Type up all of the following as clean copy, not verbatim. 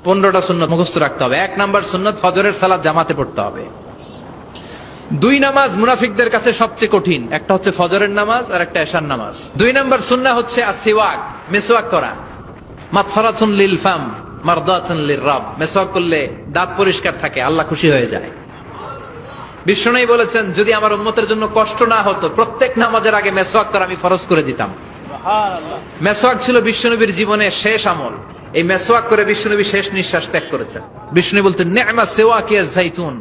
15টা সুন্নত মুখস্থ রাখতে হবে। 1 নাম্বার সুন্নত ফজরের সালাত জামাতে পড়তে হবে। 2 নামাজ মুনাফিকদের কাছে সবচেয়ে কঠিন, একটা হচ্ছে ফজরের নামাজ আর একটা এশার নামাজ। 2 নাম্বার সুন্নাহ হচ্ছে আসওয়াক, মেসওয়াক করা। মাতফারাতুন লিল ফাম মারদাতুন লিররাব, মেসওয়াক করলে দাঁত পরিষ্কার থাকে, আল্লাহ খুশি হয়ে যায়। বিশ্বনবী বলেছেন যদি আমার উম্মতের জন্য কষ্ট না হতো প্রত্যেক নামাজের আগে মেসওয়াক করা আমি ফরজ করে দিতাম। মেসওয়াক ছিল বিশ্বনবীর জীবনের শেষ আমল। এই মেসওয়াক করে বিশ্বনবী শেষ নিঃশ্বাস ত্যাগ করেছেন। বিশ্বনবী বলতেন নি'মা সিওয়াকি আয-যাইতুন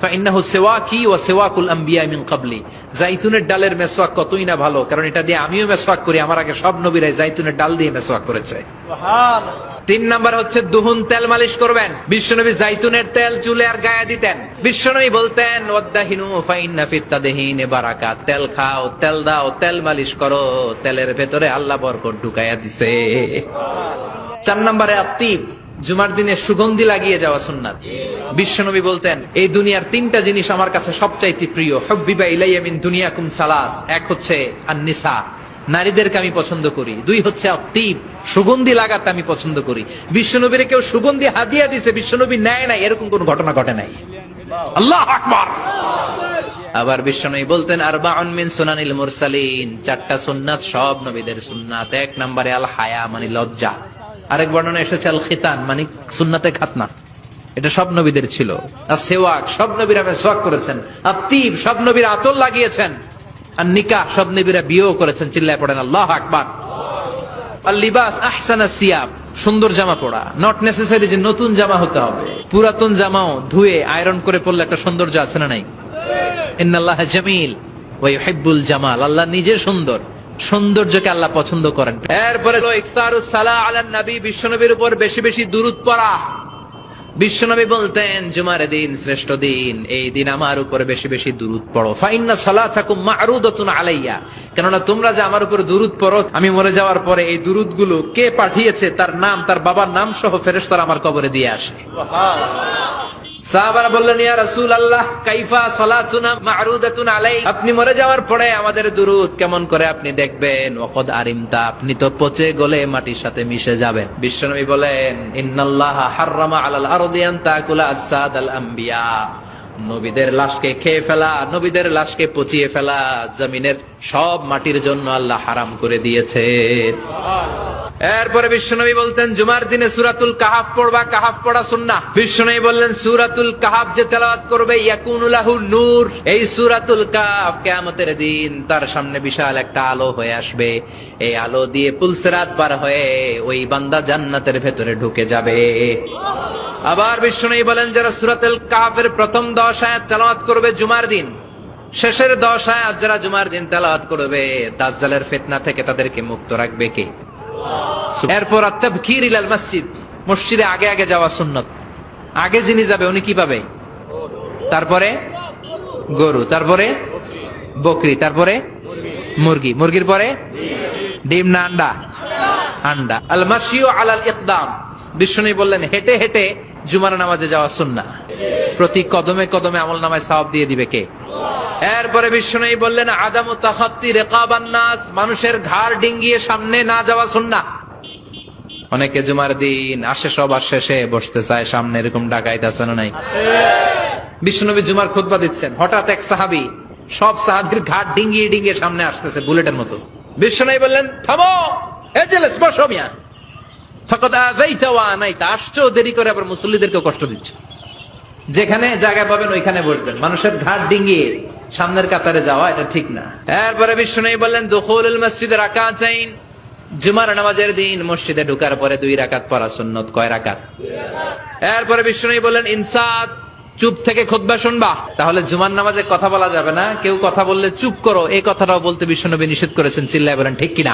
ফাইন্নাহু সিওয়াকি ওয়া সিওয়াকুল আমবিয়া মিন ক্বাবলি। জাইতুনের ডালের মেসওয়াক কতই না ভালো, কারণ এটা দিয়ে আমিও মেসওয়াক করি, আমার আগে সব নবীরাই জাইতুনের ডাল দিয়ে মেসওয়াক করেছে। সুবহানাল্লাহ। 3 নাম্বার হচ্ছে দুহুন, তেল মালিশ করবেন। বিশ্বনবী জাইতুনের তেল চুলে আর গায়ে দিতেন। বিশ্বনবী বলতেন ওয়াদাহিনু ফাইন্না ফিত তাদহিনি বারাকাত, তেল খাও, তেল দাও, তেল মালিশ করো, তেলের ভেতরে আল্লাহ বরকত ঢুকাইয়া দিছে। 4 নম্বরে আত্তিব, জুমার দিনে সুগন্ধি লাগিয়ে যাওয়া সুন্নাত। বিশ্বনবী বলতেন এই দুনিয়ার 3টা জিনিস আমার কাছে সবচাইতে প্রিয়। হুব্বিবা ইলাইয়া মিন দুনিয়াকুম সালাস, এক হচ্ছে আন-নিসা, নারীদেরকে আমি পছন্দ করি। 2 হচ্ছে আত্তিব, সুগন্ধি লাগাতে আমি পছন্দ করি। বিশ্বনবীর কেউ সুগন্ধি হাদিয়া দিছে, বিশ্বনবী নেয় না, এরকম কোন ঘটনা ঘটে নাই। আল্লাহু আকবার। আবার বিশ্বনবী বলতেন আরবাউন মিন সুনানিল মুরসালিন, 4টা সুন্নাত সব নবীদের সুন্নাত। 1 নম্বরে আল হায়া মানে লজ্জা। আরেক বর্ণনা এসেছে আল খিতান মানে সুন্নাতে খাতনা, এটা সব নবীদের ছিল। আর সেওয়াক, সব নবীরা মেসওয়াক করেছেন। আত্তিব, সব নবীরা আতর লাগিয়েছেন। আর নিকাহ, সব নবীরা বিয়েও করেছেন। চিল্লায় পড়েন আল্লাহু আকবার। আর লিবাস আহসানা সিয়াব, সুন্দর জামা পরা, নট নেসেসারি যে নতুন জামা হতে হবে, পুরাতন জামাও ধুয়ে আয়রন করে পরলে একটা সৌন্দর্য আছে না নাই? ইন্নাল্লাহা জামিল ওয়া ইউহিব্বুল জামাল, আল্লাহ নিজে সুন্দর, সৌন্দর্যকে আল্লাহ পছন্দ করেন। এরপরে ইকসারুস সালাহ আলান নবী, বিশ্বনবীর উপর বেশি বেশি দুরূদ পড়া। বিশ্বনবী বলতেন জুমার দিন শ্রেষ্ঠ দিন, এই দিন আমার উপর বেশি বেশি দুরূদ পড়ো। ফাইন্না সালাতাকুম মা'রুদাতুন আলাইয়া, কেননা তোমরা যে আমার উপর দুরূদ পড়ো, আমি মরে যাওয়ার পরে এই দুরূদ গুলো কে পাঠিয়েছে তার নাম, তার বাবার নাম সহ ফেরেশতারা আমার কবরে দিয়ে আসে। সাহাবারা বললেন ইয়া রাসূলুল্লাহ কাইফা সালাতুনা মা'রুদাতুন আলাই, আপনি মরে যাওয়ার পরে আমাদের দুরূদ কেমন করে আপনি দেখবেন? ওয়াকাদ আরিমতা, আপনি তো পচে গলে মাটির সাথে মিশে যাবেন। বিশ্বনবী বলেন ইন্নাল্লাহা হাররামা আলাল আরদি আন তাকুলা আজসাদাল আম্বিয়া, নবীদের লাশকে খেয়ে ফেলা, নবীদের লাশকে পচিয়ে ফেলা জমিনের সব মাটির জন্য আল্লাহ হারাম করে দিয়েছে। এরপরে বিশ্বনবী বলতেন জুমার দিনে সূরাতুল কাহাফ পড়বা, কাহাফ পড়া সুন্নাহ। বিশ্বনবী বললেন সূরাতুল কাহাফ যে তেলাওয়াত করবে ইয়াকুনু লাহু নূর, এই সূরাতুল কাহাফ কিয়ামতের দিন তার সামনে বিশাল একটা আলো হয়ে আসবে। এই আলো দিয়ে পুলসিরাত পার হয়ে ওই বান্দা জান্নাতের ভেতরে ঢুকে যাবে। আবার বিশ্বনবী বলেন যারা সূরাতুল কাহাফের প্রথম 10 আয়াত তেলাওয়াত করবে জুমার দিন, শেষের 10 আয়াত যারা জুমার দিন তেলাওয়াত করবে, দাজ্জালের ফিতনা থেকে তাদেরকে মুক্ত রাখবে কে? এরপর আত-তাবকির ইলাল মসজিদ, মসজিদে আগে আগে যাওয়া সুন্নাত। আগে যিনি যাবে উনি কি পাবে? তারপরে গরু, তারপরে বকরি, তারপরে মুরগি, মুরগির পরে ডিম না আন্ডা? আন্ডা। আল মাশিউ আলাল ইকদাম, বিশ্বনবী বললেন হেঁটে হেঁটে জুমার নামাজে যাওয়া সুন্নাহ। প্রতি কদমে কদমে আমলনামায় সওয়াব দিয়ে দিবে কে? এরপরে বিশ্বনবী বললেন আদামু তাখাত্তি রিকাবান নাস, মানুষের ঘাড় ডিঙ্গিয়ে সামনে না যাওয়া সুন্নাহ। অনেকে জুমার দিন আসে সবার শেষে বসতে চায় সামনে, এরকম ডাকাইত আছে না নাই? বিশ্বনবী জুমার খুতবা দিচ্ছেন, হঠাৎ এক সাহাবী সব সাহাবীর ঘাড় ডিঙ্গিয়ে ডিঙ্গিয়ে সামনে আসতেছে বুলেটের মতো। বিশ্বনবী বললেন থামো, এজেলেস, বসো মিয়া, ফাকাদ আযাইতা ওয়া আনাইতা, আসছো দেরি করে আবার মুসল্লিদেরকে কষ্ট দিচ্ছ। যেখানে জায়গা পাবেন ওইখানে বসবেন, মানুষের ঘাট ডিঙ্গিয়ে সামনের কাতারে যাওয়া এটা ঠিক না। এরপরে বিশ্বনবী বললেন দুখুলুল মসজিদে রাকাতাইন, জুমার নামাজের দিন মসজিদে ঢোকার পরে 2 রাকাত পড়া সুন্নাত। কয় রাকাত? এরপরে বিশ্বনবী বললেন ইনসাত, চুপ থেকে খুতবা শুনবা। তাহলে জুমার নামাজে কথা বলা যাবে না, কেউ কথা বললে চুপ করো, এই কথাটাও বলতে বিশ্বনবী নিষেধ করেছেন। চিল্লায় বলেন ঠিক কিনা?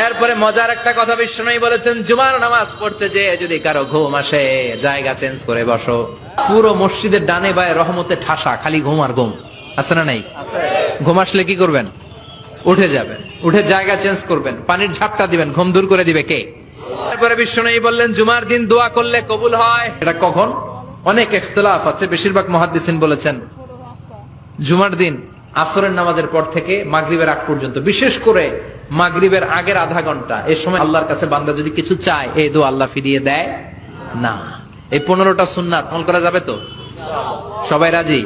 এরপরে মজার একটা কথা বিশ্বনবী বলেছেন জুমার নামাজ পড়তে যে যদি কারো ঘুম আসে জায়গা চেঞ্জ করে বসো। পুরো মসজিদের ডানে বায়ে রহমতে ঠাসা, খালি ঘুম আর ঘুম, আছে না নাই? ঘুম আসলে কি করবেন? উঠে যাবেন, উঠে জায়গা চেঞ্জ করবেন, পানির ঝাপটা দিবেন, ঘুম দূর করে দিবে কে? এরপরে বিশ্বনবী বললেন জুমার দিন দোয়া করলে কবুল হয়। এটা কখন? অনেক ইখতিলাফ আছে, বেশিরভাগ মুহাদ্দিসিন বলেছেন জুমার দিন আসরের নামাজের পর থেকে মাগরিবের আগ পর্যন্ত, বিশেষ করে মাগরিবের আগের আধা ঘন্টা, এই সময় আল্লাহর কাছে বান্দা যদি কিছু চায় এই দোয়া আল্লাহ ফিরিয়ে দেয় না। এই 15টা সুন্নাত আমল করা যাবে তো? সবাই রাজি?